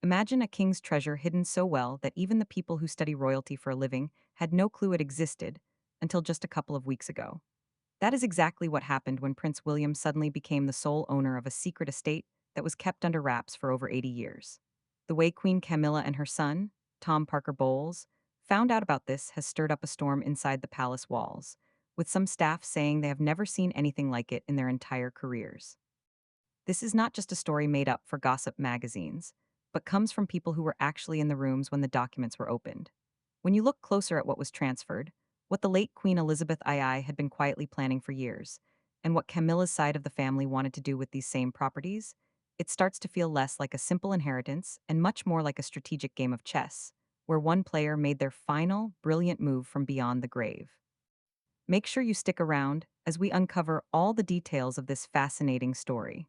Imagine a king's treasure hidden so well that even the people who study royalty for a living had no clue it existed until just a couple of weeks ago. That is exactly what happened when Prince William suddenly became the sole owner of a secret estate that was kept under wraps for over 80 years. The way Queen Camilla and her son, Tom Parker Bowles, found out about this has stirred up a storm inside the palace walls, with some staff saying they have never seen anything like it in their entire careers. This is not just a story made up for gossip magazines, but comes from people who were actually in the rooms when the documents were opened. When you look closer at what was transferred, what the late Queen Elizabeth II had been quietly planning for years, and what Camilla's side of the family wanted to do with these same properties, it starts to feel less like a simple inheritance and much more like a strategic game of chess, where one player made their final, brilliant move from beyond the grave. Make sure you stick around as we uncover all the details of this fascinating story.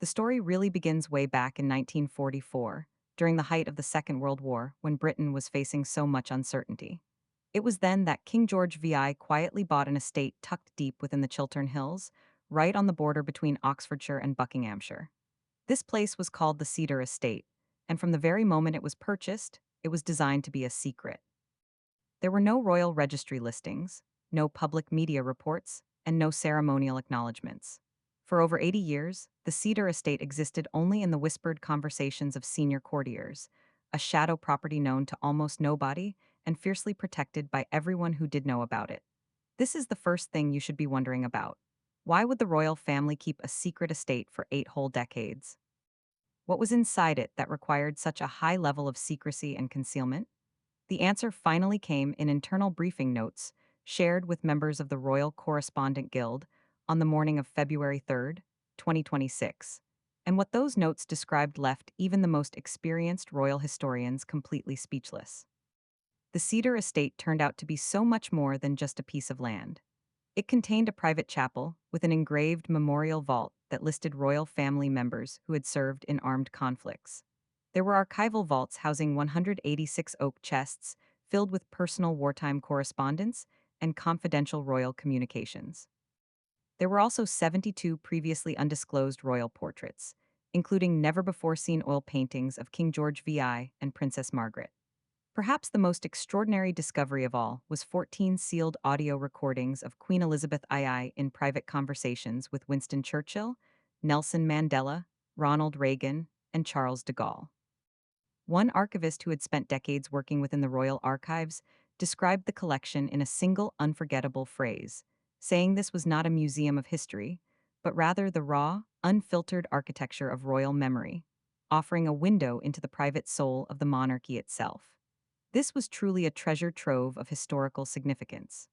The story really begins way back in 1944, during the height of the Second World War, when Britain was facing so much uncertainty. It was then that King George VI quietly bought an estate tucked deep within the Chiltern Hills, right on the border between Oxfordshire and Buckinghamshire. This place was called the Cedar Estate, and from the very moment it was purchased, it was designed to be a secret. There were no royal registry listings, no public media reports, and no ceremonial acknowledgments. For over 80 years, the Cedar Estate existed only in the whispered conversations of senior courtiers, a shadow property known to almost nobody and fiercely protected by everyone who did know about it. This is the first thing you should be wondering about. Why would the royal family keep a secret estate for 8 whole decades? What was inside it that required such a high level of secrecy and concealment? The answer finally came in internal briefing notes shared with members of the Royal Correspondent Guild on the morning of February 3rd, 2026. And what those notes described left even the most experienced royal historians completely speechless. The Cedar Estate turned out to be so much more than just a piece of land. It contained a private chapel with an engraved memorial vault that listed royal family members who had served in armed conflicts. There were archival vaults housing 186 oak chests filled with personal wartime correspondence and confidential royal communications. There were also 72 previously undisclosed royal portraits, including never-before-seen oil paintings of King George VI and Princess Margaret. Perhaps the most extraordinary discovery of all was 14 sealed audio recordings of Queen Elizabeth II in private conversations with Winston Churchill, Nelson Mandela, Ronald Reagan, and Charles de Gaulle. One archivist who had spent decades working within the royal archives described the collection in a single unforgettable phrase, saying this was not a museum of history, but rather the raw, unfiltered architecture of royal memory, offering a window into the private soul of the monarchy itself. This was truly a treasure trove of historical significance.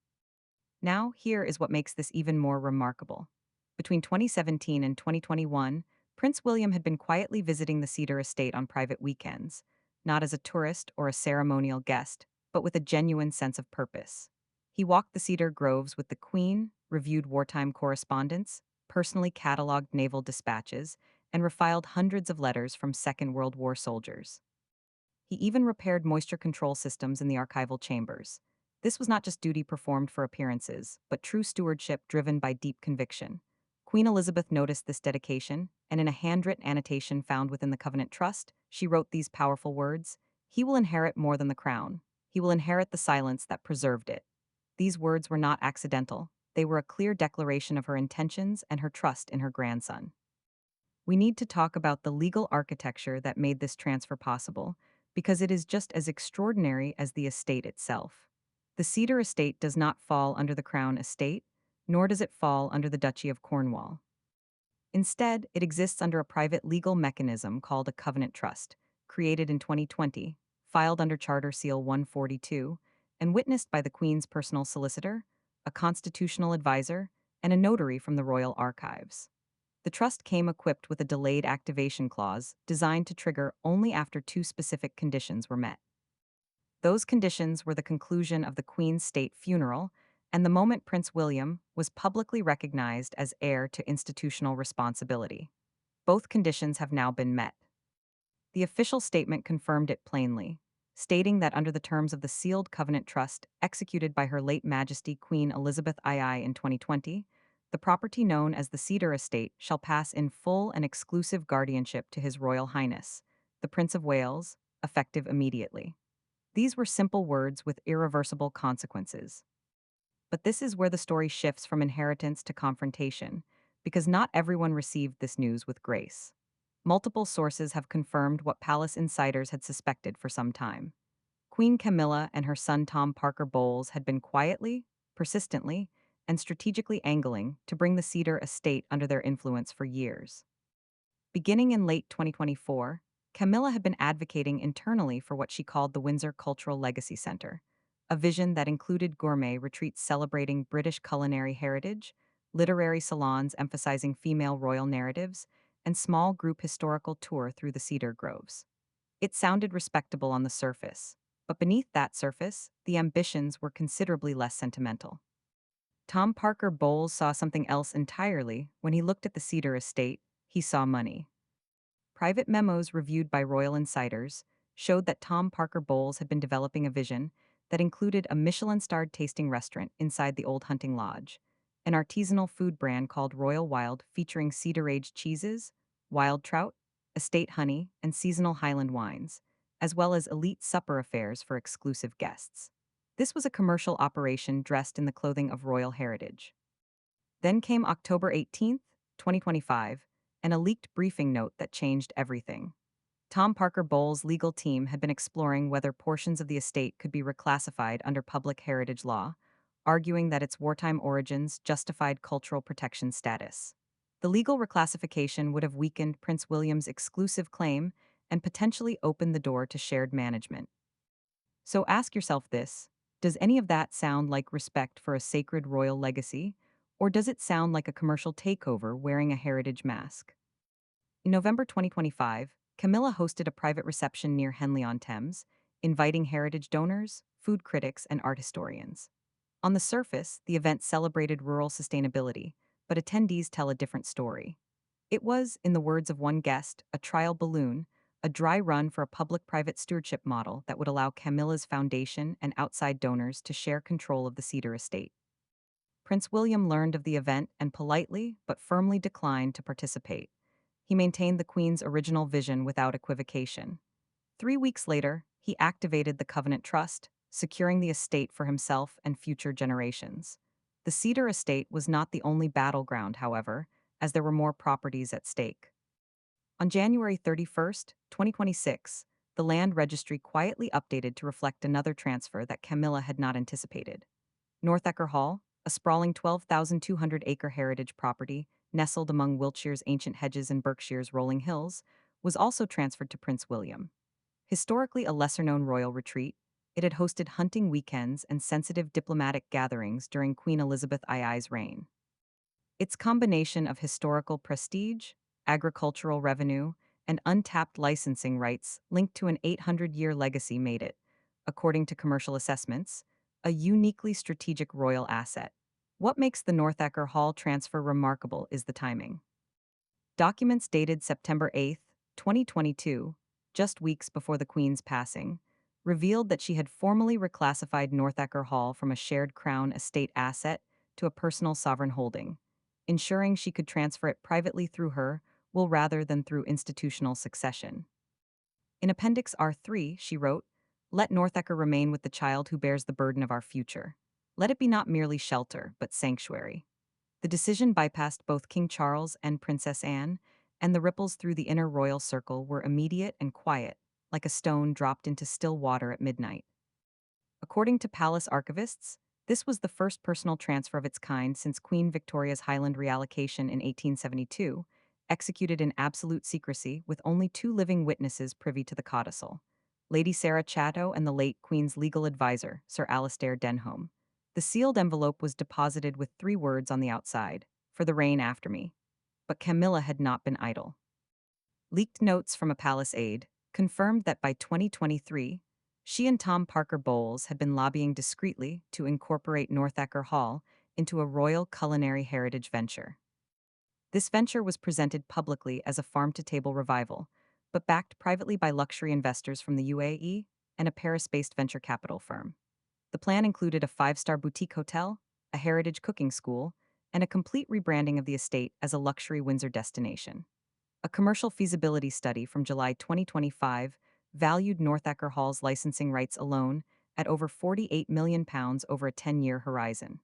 Now, here is what makes this even more remarkable. Between 2017 and 2021, Prince William had been quietly visiting the Cedar Estate on private weekends, not as a tourist or a ceremonial guest, but with a genuine sense of purpose. He walked the cedar groves with the Queen, reviewed wartime correspondence, personally cataloged naval dispatches, and refiled hundreds of letters from Second World War soldiers. He even repaired moisture control systems in the archival chambers. This was not just duty performed for appearances, but true stewardship driven by deep conviction. Queen Elizabeth noticed this dedication, and in a handwritten annotation found within the Covenant Trust, she wrote these powerful words: "He will inherit more than the crown. He will inherit the silence that preserved it." These words were not accidental. They were a clear declaration of her intentions and her trust in her grandson. We need to talk about the legal architecture that made this transfer possible, because it is just as extraordinary as the estate itself. The Cedar Estate does not fall under the Crown Estate, nor does it fall under the Duchy of Cornwall. Instead, it exists under a private legal mechanism called a Covenant Trust, created in 2020, filed under Charter Seal 142, and witnessed by the Queen's personal solicitor, a constitutional advisor, and a notary from the Royal Archives. The trust came equipped with a delayed activation clause designed to trigger only after two specific conditions were met. Those conditions were the conclusion of the Queen's state funeral and the moment Prince William was publicly recognized as heir to institutional responsibility. Both conditions have now been met. The official statement confirmed it plainly, stating that under the terms of the sealed covenant trust executed by Her late Majesty Queen Elizabeth II in 2020, the property known as the Cedar Estate shall pass in full and exclusive guardianship to His Royal Highness, the the Prince of Wales, effective immediately. These were simple words with irreversible consequences. But this is where the story shifts from inheritance to confrontation, because not everyone received this news with grace. Multiple sources have confirmed what palace insiders had suspected for some time. Queen Camilla and her son Tom Parker Bowles had been quietly, persistently, and strategically angling to bring the Cedar Estate under their influence for years. Beginning in late 2024, Camilla had been advocating internally for what she called the Windsor Cultural Legacy Center, a vision that included gourmet retreats celebrating British culinary heritage, literary salons emphasizing female royal narratives, and small group historical tour through the cedar groves. It sounded respectable on the surface, but beneath that surface, the ambitions were considerably less sentimental. Tom Parker Bowles saw something else entirely when he looked at the Cedar Estate. He saw money. Private memos reviewed by royal insiders showed that Tom Parker Bowles had been developing a vision that included a Michelin-starred tasting restaurant inside the old hunting lodge, an artisanal food brand called Royal Wild featuring cedar-aged cheeses, wild trout, estate honey, and seasonal Highland wines, as well as elite supper affairs for exclusive guests. This was a commercial operation dressed in the clothing of royal heritage. Then came October 18th, 2025, and a leaked briefing note that changed everything. Tom Parker Bowles' legal team had been exploring whether portions of the estate could be reclassified under public heritage law, arguing that its wartime origins justified cultural protection status. The legal reclassification would have weakened Prince William's exclusive claim and potentially opened the door to shared management. So ask yourself this: does any of that sound like respect for a sacred royal legacy, or does it sound like a commercial takeover wearing a heritage mask? In November 2025, Camilla hosted a private reception near Henley-on-Thames, inviting heritage donors, food critics, and art historians. On the surface, the event celebrated rural sustainability, but attendees tell a different story. It was, in the words of one guest, a trial balloon, a dry run for a public-private stewardship model that would allow Camilla's foundation and outside donors to share control of the Cedar Estate. Prince William learned of the event and politely but firmly declined to participate. He maintained the Queen's original vision without equivocation. 3 weeks later, he activated the Covenant Trust, securing the estate for himself and future generations. The Cedar Estate was not the only battleground, however, as there were more properties at stake. On January 31st, 2026, the land registry quietly updated to reflect another transfer that Camilla had not anticipated. Northacker Hall, a sprawling 12,200-acre heritage property nestled among Wiltshire's ancient hedges and Berkshire's rolling hills, was also transferred to Prince William. Historically a lesser-known royal retreat, it had hosted hunting weekends and sensitive diplomatic gatherings during Queen Elizabeth II's reign. Its combination of historical prestige, agricultural revenue, and untapped licensing rights linked to an 800-year legacy made it, according to commercial assessments, a uniquely strategic royal asset. What makes the Northacker Hall transfer remarkable is the timing. Documents dated September 8th, 2022, just weeks before the Queen's passing, revealed that she had formally reclassified Northacker Hall from a shared Crown estate asset to a personal sovereign holding, ensuring she could transfer it privately through her will rather than through institutional succession. In Appendix R3, she wrote, "Let Northacker remain with the child who bears the burden of our future. Let it be not merely shelter, but sanctuary." The decision bypassed both King Charles and Princess Anne, and the ripples through the inner royal circle were immediate and quiet, like a stone dropped into still water at midnight. According to palace archivists, this was the first personal transfer of its kind since Queen Victoria's Highland reallocation in 1872, executed in absolute secrecy with only 2 living witnesses privy to the codicil: Lady Sarah Chatto and the late Queen's legal advisor, Sir Alastair Denholm. The sealed envelope was deposited with 3 words on the outside: "For the reign after me." But Camilla had not been idle. Leaked notes from a palace aide confirmed that by 2023, she and Tom Parker Bowles had been lobbying discreetly to incorporate Northacker Hall into a royal culinary heritage venture. This venture was presented publicly as a farm-to-table revival, but backed privately by luxury investors from the UAE and a Paris-based venture capital firm. The plan included a 5-star boutique hotel, a heritage cooking school, and a complete rebranding of the estate as a luxury Windsor destination. A commercial feasibility study from July 2025 valued Northacker Hall's licensing rights alone at over £48 million over a 10-year horizon.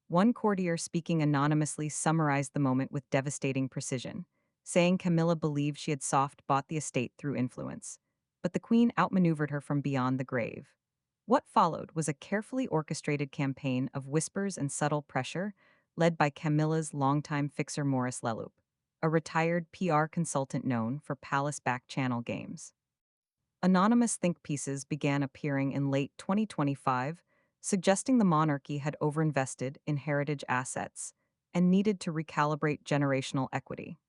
One courtier speaking anonymously summarized the moment with devastating precision, saying Camilla believed she had soft bought the estate through influence, but the queen outmaneuvered her from beyond the grave. What followed was a carefully orchestrated campaign of whispers and subtle pressure, led by Camilla's longtime fixer Maurice Leloup, a retired PR consultant known for palace back channel games. Anonymous think pieces began appearing in late 2025, suggesting the monarchy had overinvested in heritage assets and needed to recalibrate generational equity.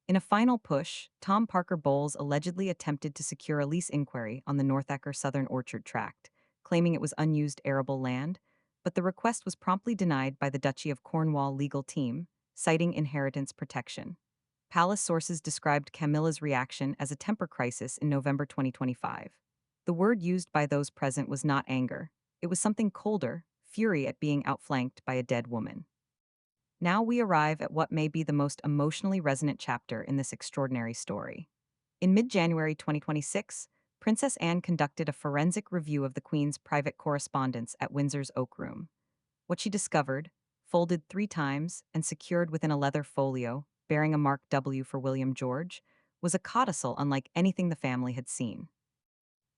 In a final push, Tom Parker Bowles allegedly attempted to secure a lease inquiry on the Northacker Southern Orchard Tract, claiming it was unused arable land, but the request was promptly denied by the Duchy of Cornwall legal team, citing inheritance protection. Palace sources described Camilla's reaction as a temper crisis in November 2025. The word used by those present was not anger, it was something colder, fury at being outflanked by a dead woman. Now we arrive at what may be the most emotionally resonant chapter in this extraordinary story. In mid January 2026, Princess Anne conducted a forensic review of the Queen's private correspondence at Windsor's Oak Room. What she discovered, folded 3 times and secured within a leather folio bearing a marked W for William George, was a codicil unlike anything the family had seen.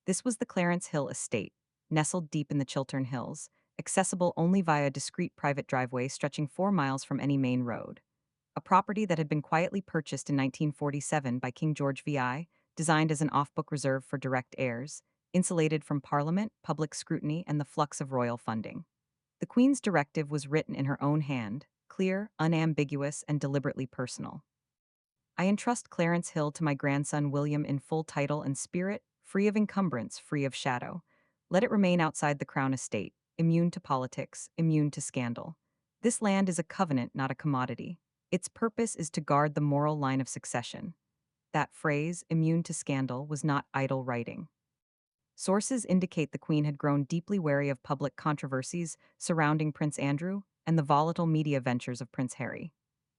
This was the Clarence Hill estate, nestled deep in the Chiltern Hills, accessible only via a discreet private driveway stretching 4 miles from any main road. A property that had been quietly purchased in 1947 by King George VI, designed as an off-book reserve for direct heirs, insulated from Parliament, public scrutiny, and the flux of royal funding. The Queen's directive was written in her own hand, clear, unambiguous, and deliberately personal. I entrust Clarence Hill to my grandson William in full title and spirit, free of encumbrance, free of shadow. Let it remain outside the Crown estate, immune to politics, immune to scandal. This land is a covenant, not a commodity. Its purpose is to guard the moral line of succession. That phrase, immune to scandal, was not idle writing. Sources indicate the Queen had grown deeply wary of public controversies surrounding Prince Andrew and the volatile media ventures of Prince Harry.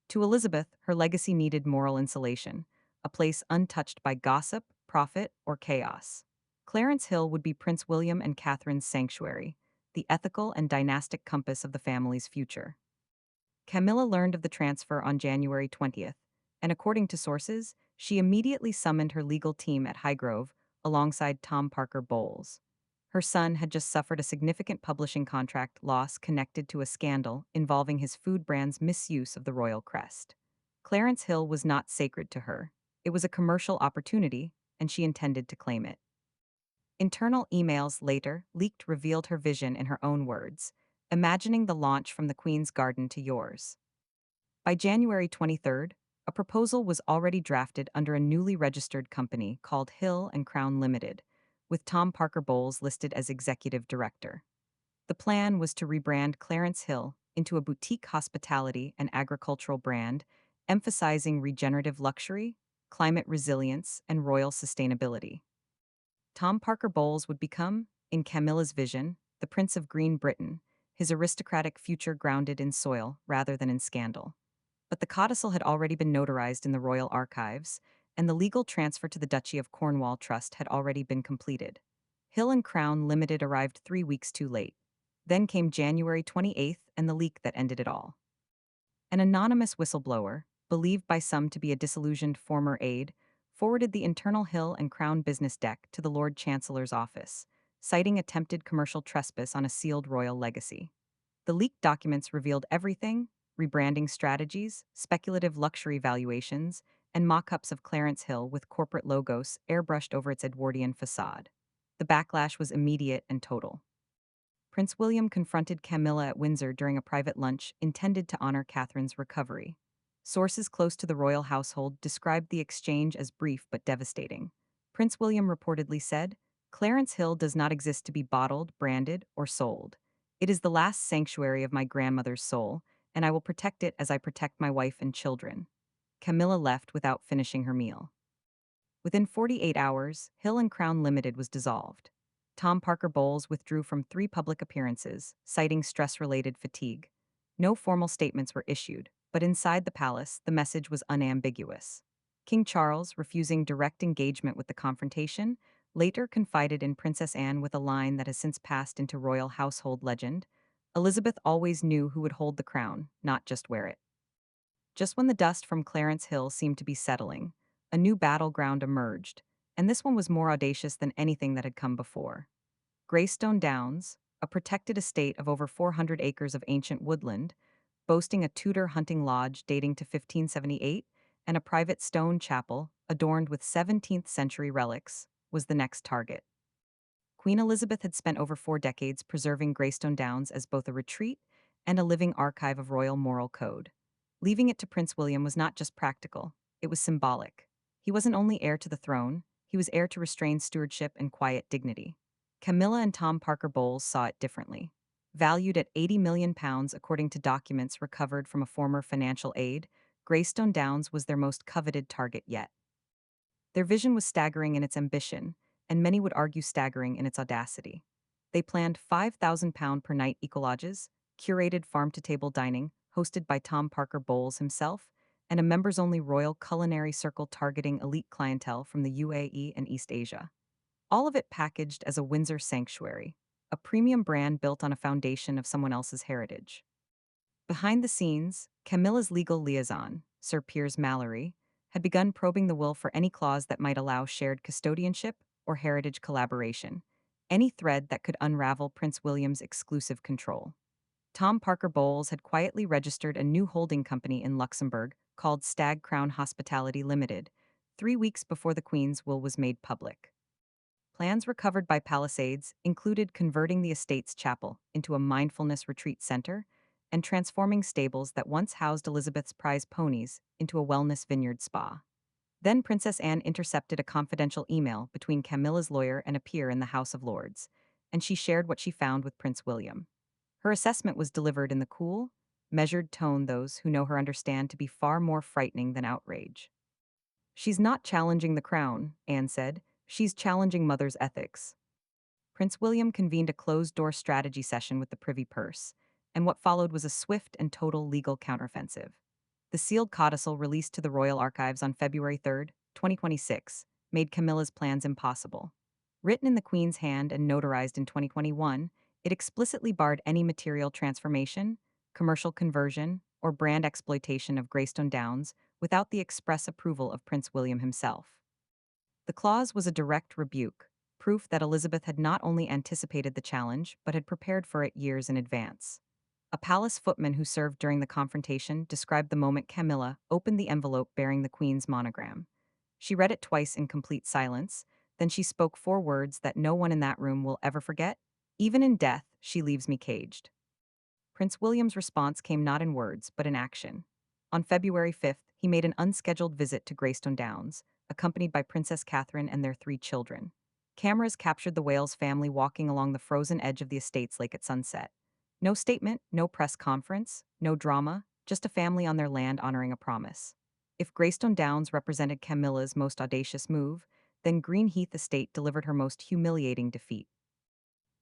To Elizabeth, her legacy needed moral insulation, a place untouched by gossip, profit, or chaos. Clarence Hill would be Prince William and Catherine's sanctuary, the ethical and dynastic compass of the family's future. Camilla learned of the transfer on January 20th, and according to sources, she immediately summoned her legal team at Highgrove alongside Tom Parker Bowles. Her son had just suffered a significant publishing contract loss connected to a scandal involving his food brand's misuse of the royal crest. Clarence Hill was not sacred to her. It was a commercial opportunity, and she intended to claim it. Internal emails later leaked revealed her vision in her own words, imagining the launch from the Queen's garden to yours. By January 23rd, a proposal was already drafted under a newly registered company called Hill and Crown Limited, with Tom Parker Bowles listed as executive director. The plan was to rebrand Clarence Hill into a boutique hospitality and agricultural brand, emphasizing regenerative luxury, climate resilience, and royal sustainability. Tom Parker Bowles would become, in Camilla's vision, the Prince of Green Britain, his aristocratic future grounded in soil rather than in scandal. But the codicil had already been notarized in the royal archives, and the legal transfer to the Duchy of Cornwall Trust had already been completed. Hill and Crown Limited arrived 3 weeks too late. Then came January 28th and the leak that ended it all. An anonymous whistleblower, believed by some to be a disillusioned former aide, forwarded the internal Hill and Crown business deck to the Lord Chancellor's office, citing attempted commercial trespass on a sealed royal legacy. The leaked documents revealed everything: rebranding strategies, speculative luxury valuations, and mock-ups of Clarence Hill with corporate logos airbrushed over its Edwardian facade. The backlash was immediate and total. Prince William confronted Camilla at Windsor during a private lunch intended to honor Catherine's recovery. Sources close to the royal household described the exchange as brief but devastating. Prince William reportedly said, "Clarence Hill does not exist to be bottled, branded, or sold. It is the last sanctuary of my grandmother's soul, and I will protect it as I protect my wife and children." Camilla left without finishing her meal. Within 48 hours, Hill and Crown Limited was dissolved. Tom Parker Bowles withdrew from 3 public appearances, citing stress-related fatigue. No formal statements were issued, but inside the palace, the message was unambiguous. King Charles, refusing direct engagement with the confrontation, later confided in Princess Anne with a line that has since passed into royal household legend: Elizabeth always knew who would hold the crown, not just wear it. Just when the dust from Clarence Hill seemed to be settling, a new battleground emerged, and this one was more audacious than anything that had come before. Greystone Downs, a protected estate of over 400 acres of ancient woodland, boasting a Tudor hunting lodge dating to 1578 and a private stone chapel adorned with 17th century relics, was the next target. Queen Elizabeth had spent over 4 decades preserving Greystone Downs as both a retreat and a living archive of royal moral code. Leaving it to Prince William was not just practical, it was symbolic. He wasn't only heir to the throne, he was heir to restrained stewardship and quiet dignity. Camilla and Tom Parker Bowles saw it differently. Valued at £80 million according to documents recovered from a former financial aid, Greystone Downs was their most coveted target yet. Their vision was staggering in its ambition, and many would argue staggering in its audacity. They planned £5,000 per night ecolodges, curated farm-to-table dining, hosted by Tom Parker Bowles himself, and a members-only royal culinary circle targeting elite clientele from the UAE and East Asia. All of it packaged as a Windsor sanctuary, a premium brand built on a foundation of someone else's heritage. Behind the scenes, Camilla's legal liaison, Sir Piers Mallory, had begun probing the will for any clause that might allow shared custodianship or heritage collaboration, any thread that could unravel Prince William's exclusive control. Tom Parker Bowles had quietly registered a new holding company in Luxembourg called Stag Crown Hospitality Limited, 3 weeks before the Queen's will was made public. Plans recovered by Palisades included converting the estate's chapel into a mindfulness retreat center and transforming stables that once housed Elizabeth's prize ponies into a wellness vineyard spa. Then Princess Anne intercepted a confidential email between Camilla's lawyer and a peer in the House of Lords, and she shared what she found with Prince William. Her assessment was delivered in the cool, measured tone those who know her understand to be far more frightening than outrage. She's not challenging the crown, Anne said. She's challenging mother's ethics. Prince William convened a closed-door strategy session with the Privy Purse, and what followed was a swift and total legal counteroffensive. The sealed codicil released to the Royal Archives on February 3, 2026, made Camilla's plans impossible. Written in the Queen's hand and notarized in 2021, it explicitly barred any material transformation, commercial conversion, or brand exploitation of Greystone Downs without the express approval of Prince William himself. The clause was a direct rebuke, proof that Elizabeth had not only anticipated the challenge but had prepared for it years in advance. A palace footman who served during the confrontation described the moment Camilla opened the envelope bearing the Queen's monogram. She read it twice in complete silence, then she spoke 4 words that no one in that room will ever forget. Even in death, she leaves me caged. Prince William's response came not in words, but in action. On February 5th, he made an unscheduled visit to Greystone Downs, accompanied by Princess Catherine and their 3 children. Cameras captured the Wales family walking along the frozen edge of the estate's lake at sunset. No statement, no press conference, no drama, just a family on their land honoring a promise. If Greystone Downs represented Camilla's most audacious move, then Green Heath Estate delivered her most humiliating defeat.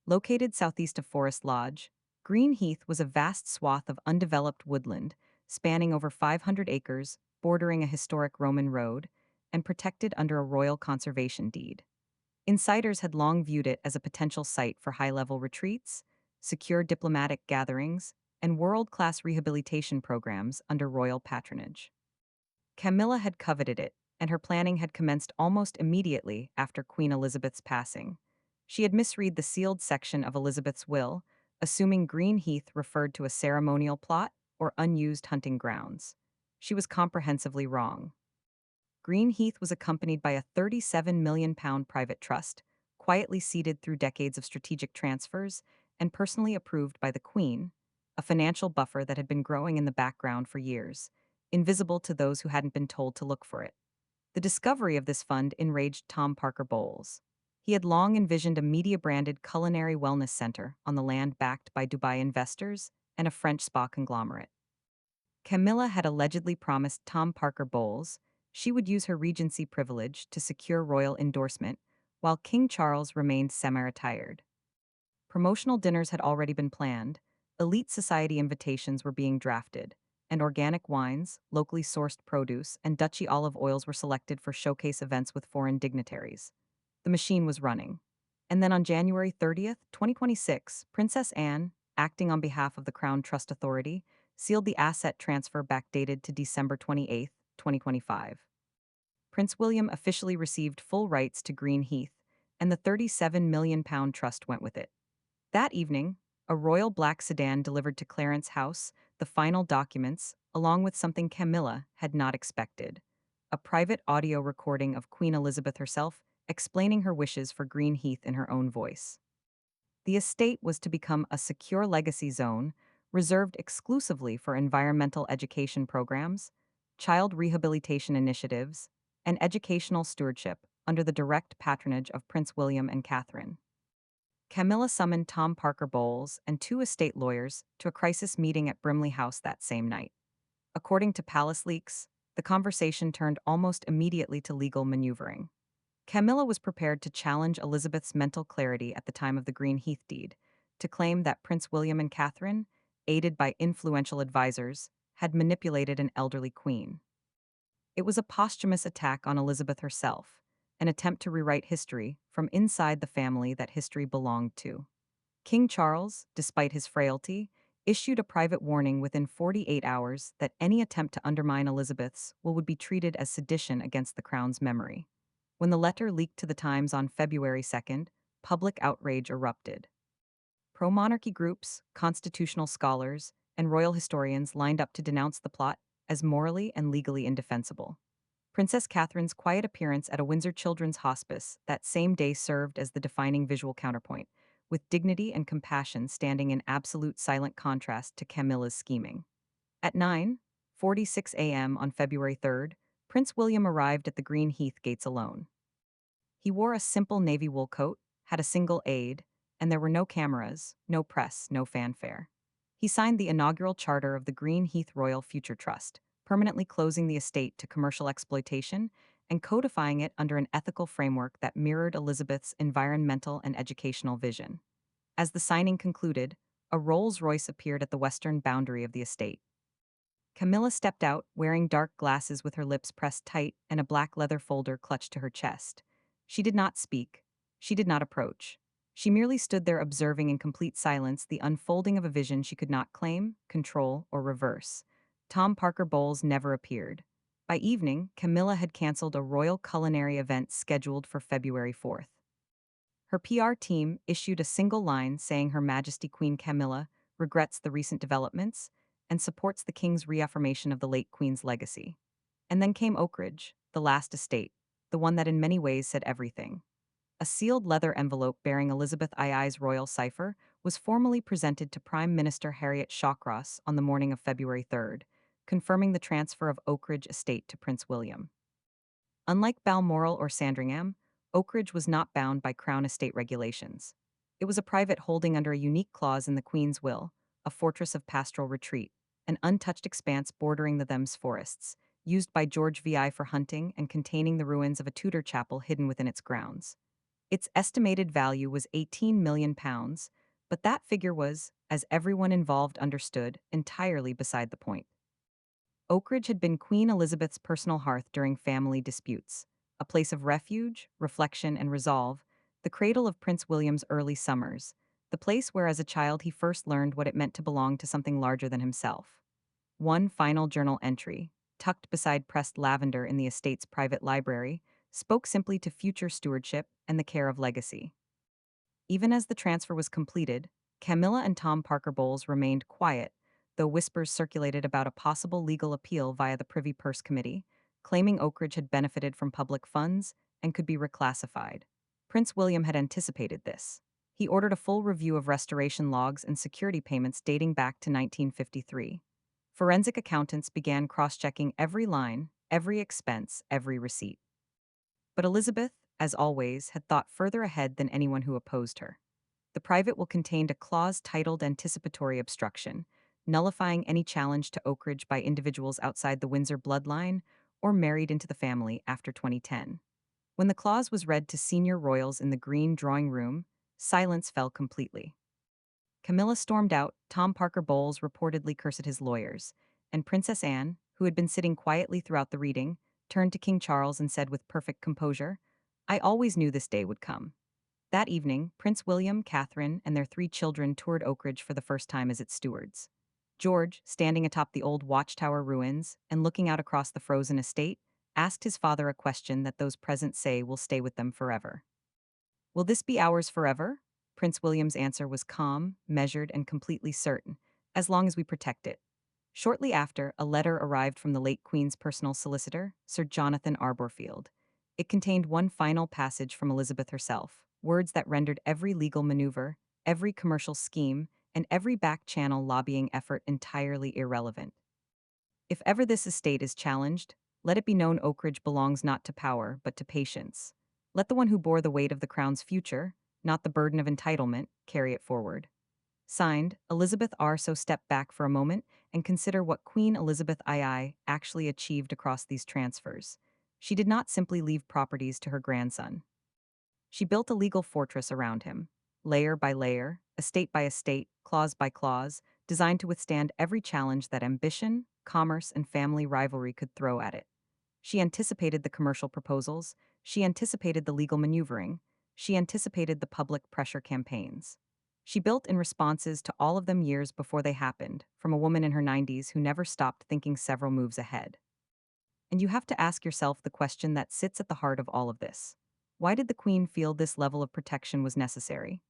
Located southeast of Forest Lodge, Green Heath was a vast swath of undeveloped woodland, spanning over 500 acres, bordering a historic Roman road, and protected under a royal conservation deed. Insiders had long viewed it as a potential site for high-level retreats, secure diplomatic gatherings, and world-class rehabilitation programs under royal patronage. Camilla had coveted it, and her planning had commenced almost immediately after Queen Elizabeth's passing. She had misread the sealed section of Elizabeth's will, assuming Green Heath referred to a ceremonial plot or unused hunting grounds. She was comprehensively wrong. Green Heath was accompanied by a £37 million private trust, quietly seeded through decades of strategic transfers and personally approved by the Queen, a financial buffer that had been growing in the background for years, invisible to those who hadn't been told to look for it. The discovery of this fund enraged Tom Parker Bowles. He had long envisioned a media-branded culinary wellness center on the land backed by Dubai investors and a French spa conglomerate. Camilla had allegedly promised Tom Parker Bowles she would use her regency privilege to secure royal endorsement, while King Charles remained semi-retired. Promotional dinners had already been planned, elite society invitations were being drafted, and organic wines, locally sourced produce, and Dutchy olive oils were selected for showcase events with foreign dignitaries. The machine was running. And then on January 30th, 2026, Princess Anne, acting on behalf of the Crown Trust Authority, sealed the asset transfer backdated to December 28th, 2025. Prince William officially received full rights to Green Heath, and the £37 million trust went with it. That evening, a royal black sedan delivered to Clarence House the final documents, along with something Camilla had not expected: a private audio recording of Queen Elizabeth herself explaining her wishes for Green Heath in her own voice. The estate was to become a secure legacy zone reserved exclusively for environmental education programs, child rehabilitation initiatives, and educational stewardship under the direct patronage of Prince William and Catherine. Camilla summoned Tom Parker Bowles and two estate lawyers to a crisis meeting at Brimley House that same night. According to palace leaks, the conversation turned almost immediately to legal maneuvering. Camilla was prepared to challenge Elizabeth's mental clarity at the time of the Green Heath deed, to claim that Prince William and Catherine, aided by influential advisors, had manipulated an elderly queen. It was a posthumous attack on Elizabeth herself, an attempt to rewrite history from inside the family that history belonged to. King Charles, despite his frailty, issued a private warning within 48 hours that any attempt to undermine Elizabeth's will would be treated as sedition against the crown's memory. When the letter leaked to the Times on February 2nd, public outrage erupted. Pro-monarchy groups, constitutional scholars, and royal historians lined up to denounce the plot as morally and legally indefensible. Princess Catherine's quiet appearance at a Windsor Children's Hospice that same day served as the defining visual counterpoint, with dignity and compassion standing in absolute silent contrast to Camilla's scheming. At 9:46 a.m. on February 3rd, Prince William arrived at the Green Heath gates alone. He wore a simple navy wool coat, had a single aide, and there were no cameras, no press, no fanfare. He signed the inaugural charter of the Green Heath Royal Future Trust, permanently closing the estate to commercial exploitation and codifying it under an ethical framework that mirrored Elizabeth's environmental and educational vision. As the signing concluded, a Rolls-Royce appeared at the western boundary of the estate. Camilla stepped out, wearing dark glasses with her lips pressed tight and a black leather folder clutched to her chest. She did not speak. She did not approach. She merely stood there observing in complete silence the unfolding of a vision she could not claim, control, or reverse. Tom Parker Bowles never appeared. By evening, Camilla had canceled a royal culinary event scheduled for February 4th. Her PR team issued a single line saying Her Majesty Queen Camilla regrets the recent developments and supports the King's reaffirmation of the late Queen's legacy. And then came Oakridge, the last estate, the one that in many ways said everything. A sealed leather envelope bearing Elizabeth II's royal cipher was formally presented to Prime Minister Harriet Shawcross on the morning of February 3rd, confirming the transfer of Oakridge estate to Prince William. Unlike Balmoral or Sandringham, Oakridge was not bound by Crown estate regulations. It was a private holding under a unique clause in the Queen's will, a fortress of pastoral retreat, an untouched expanse bordering the Thames forests, used by George VI for hunting and containing the ruins of a Tudor chapel hidden within its grounds. Its estimated value was £18 million, but that figure was, as everyone involved understood, entirely beside the point. Oakridge had been Queen Elizabeth's personal hearth during family disputes, a place of refuge, reflection, and resolve, the cradle of Prince William's early summers, the place where as a child he first learned what it meant to belong to something larger than himself. One final journal entry, tucked beside pressed lavender in the estate's private library, spoke simply to future stewardship and the care of legacy. Even as the transfer was completed, Camilla and Tom Parker Bowles remained quiet, though whispers circulated about a possible legal appeal via the Privy Purse Committee, claiming Oakridge had benefited from public funds and could be reclassified. Prince William had anticipated this. He ordered a full review of restoration logs and security payments dating back to 1953. Forensic accountants began cross-checking every line, every expense, every receipt. But Elizabeth, as always, had thought further ahead than anyone who opposed her. The private will contained a clause titled Anticipatory Obstruction, nullifying any challenge to Oakridge by individuals outside the Windsor bloodline or married into the family after 2010. When the clause was read to senior royals in the green drawing room, silence fell completely. Camilla stormed out, Tom Parker Bowles reportedly cursed his lawyers, and Princess Anne, who had been sitting quietly throughout the reading, turned to King Charles and said with perfect composure, "I always knew this day would come." That evening, Prince William, Catherine, and their three children toured Oakridge for the first time as its stewards. George, standing atop the old watchtower ruins and looking out across the frozen estate, asked his father a question that those present say will stay with them forever. "Will this be ours forever?" Prince William's answer was calm, measured, and completely certain, "as long as we protect it." Shortly after, a letter arrived from the late Queen's personal solicitor, Sir Jonathan Arborfield. It contained one final passage from Elizabeth herself, words that rendered every legal maneuver, every commercial scheme, and every back-channel lobbying effort entirely irrelevant. "If ever this estate is challenged, let it be known Oakridge belongs not to power, but to patience. Let the one who bore the weight of the crown's future, not the burden of entitlement, carry it forward." Signed, Elizabeth R. So step back for a moment and consider what Queen Elizabeth II actually achieved across these transfers. She did not simply leave properties to her grandson. She built a legal fortress around him, layer by layer, estate by estate, clause by clause, designed to withstand every challenge that ambition, commerce, and family rivalry could throw at it. She anticipated the commercial proposals, she anticipated the legal maneuvering, she anticipated the public pressure campaigns. She built in responses to all of them years before they happened, from a woman in her 90s who never stopped thinking several moves ahead. And you have to ask yourself the question that sits at the heart of all of this. Why did the Queen feel this level of protection was necessary?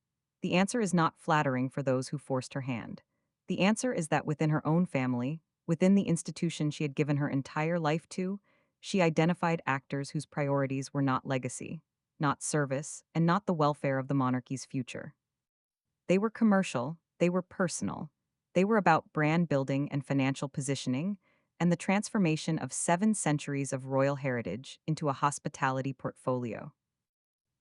The answer is not flattering for those who forced her hand. The answer is that within her own family, within the institution she had given her entire life to, she identified actors whose priorities were not legacy, not service, and not the welfare of the monarchy's future. They were commercial, they were personal, they were about brand building and financial positioning, and the transformation of 7 centuries of royal heritage into a hospitality portfolio.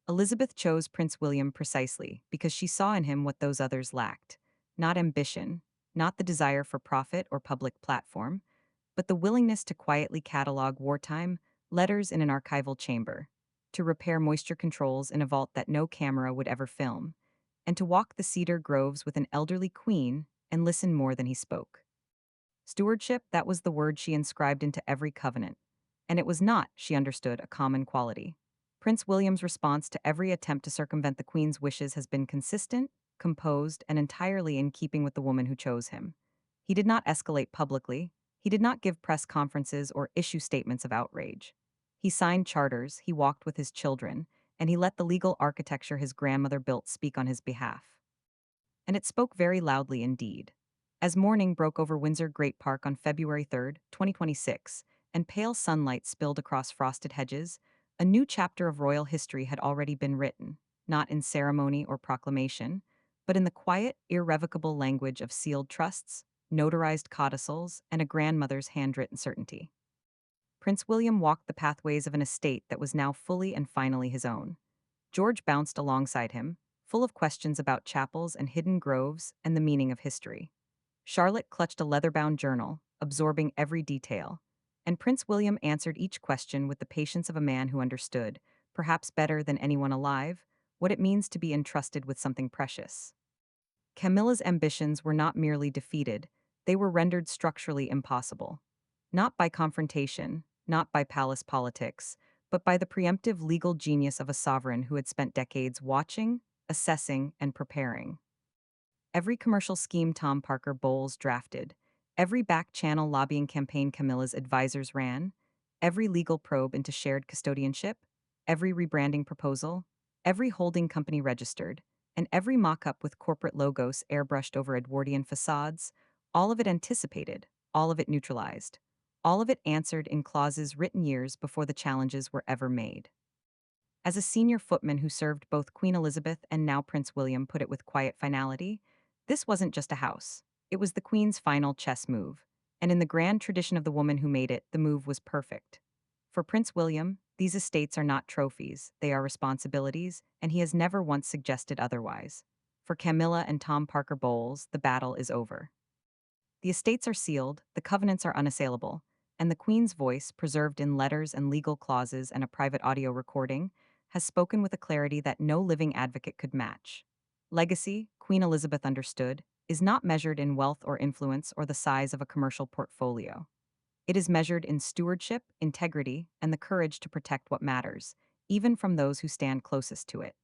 Elizabeth chose Prince William precisely because she saw in him what those others lacked: not ambition, not the desire for profit or public platform, but the willingness to quietly catalog wartime letters in an archival chamber, to repair moisture controls in a vault that no camera would ever film, and to walk the cedar groves with an elderly queen and listen more than he spoke. Stewardship, that was the word she inscribed into every covenant. And it was not, she understood, a common quality. Prince William's response to every attempt to circumvent the Queen's wishes has been consistent, composed, and entirely in keeping with the woman who chose him. He did not escalate publicly, he did not give press conferences or issue statements of outrage. He signed charters, he walked with his children, and he let the legal architecture his grandmother built speak on his behalf. And it spoke very loudly indeed. As morning broke over Windsor Great Park on February 3rd, 2026, and pale sunlight spilled across frosted hedges, a new chapter of royal history had already been written, not in ceremony or proclamation, but in the quiet, irrevocable language of sealed trusts, notarized codicils, and a grandmother's handwritten certainty. Prince William walked the pathways of an estate that was now fully and finally his own. George bounced alongside him, full of questions about chapels and hidden groves and the meaning of history. Charlotte clutched a leather-bound journal, absorbing every detail, and Prince William answered each question with the patience of a man who understood, perhaps better than anyone alive, what it means to be entrusted with something precious. Camilla's ambitions were not merely defeated, they were rendered structurally impossible. Not by confrontation, not by palace politics, but by the preemptive legal genius of a sovereign who had spent decades watching, assessing, and preparing. Every commercial scheme Tom Parker Bowles drafted, every back-channel lobbying campaign Camilla's advisors ran, every legal probe into shared custodianship, every rebranding proposal, every holding company registered, and every mock-up with corporate logos airbrushed over Edwardian facades, all of it anticipated, all of it neutralized, all of it answered in clauses written years before the challenges were ever made. As a senior footman who served both Queen Elizabeth and now Prince William put it with quiet finality, this wasn't just a house. It was the Queen's final chess move. And in the grand tradition of the woman who made it, the move was perfect. For Prince William, these estates are not trophies, they are responsibilities, and he has never once suggested otherwise. For Camilla and Tom Parker Bowles, the battle is over. The estates are sealed, the covenants are unassailable, and the Queen's voice, preserved in letters and legal clauses and a private audio recording, has spoken with a clarity that no living advocate could match. Legacy, Queen Elizabeth understood, is not measured in wealth or influence or the size of a commercial portfolio. It is measured in stewardship, integrity, and the courage to protect what matters, even from those who stand closest to it.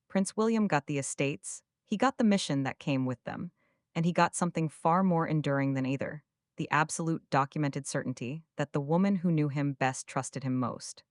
Prince William got the estates, he got the mission that came with them, and he got something far more enduring than either: the absolute documented certainty that the woman who knew him best trusted him most.